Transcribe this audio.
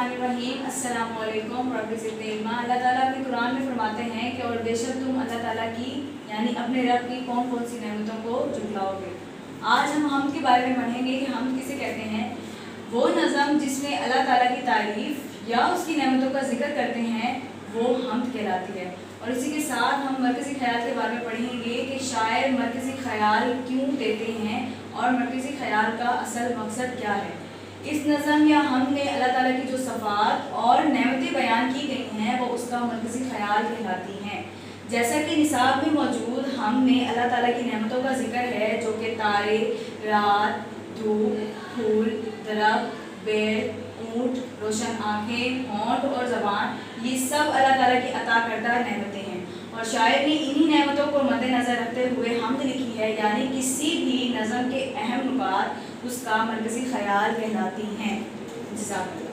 बिस्मिल्लाहिर्रहमानिर्रहीम। अस्सलामु अलैकुम रहमतुल्लाहि। अल्लाह ताला अपने कुरान में फरमाते हैं कि और बेशक तुम अल्लाह ताला की यानी अपने रब की कौन कौन सी नेमतों को झुटलाओगे। आज हम के बारे में पढ़ेंगे कि हम किसे कहते हैं। वो नज़म जिसमें अल्लाह ताला की तारीफ़ या उसकी नेमतों का जिक्र करते हैं वो हम्द कहलाती है। और इसी के साथ हम मरकज़ी ख़याल के बारे में पढ़ेंगे कि शायर मरकज़ी ख़याल क्यों देते हैं और मरकज़ी ख़याल का असल मकसद क्या है। इस नज़म या हमने अल्लाह ताला की जो सफ़ात और नेमतें बयान की गई हैं वो उसका मरकज़ी ख़याल कहलाती हैं। जैसा कि निसाब में मौजूद हमने अल्लाह ताला की नेमतों का जिक्र है जो कि तारे, रात, धूप, फूल, दरख्त, पेड़, ऊँट, रोशन आँखें, होंठ और ज़बान, ये सब अल्लाह ताला की अता करदा नेमतें हैं। और शायर ने इन्हीं नेमतों को मद्देनज़र रखते हुए हमद लिखी है, यानी किसी भी नज़म के अहम नुकात उसका मरकज़ी ख़याल कहलाती हैं। जज़ाकल्लाह।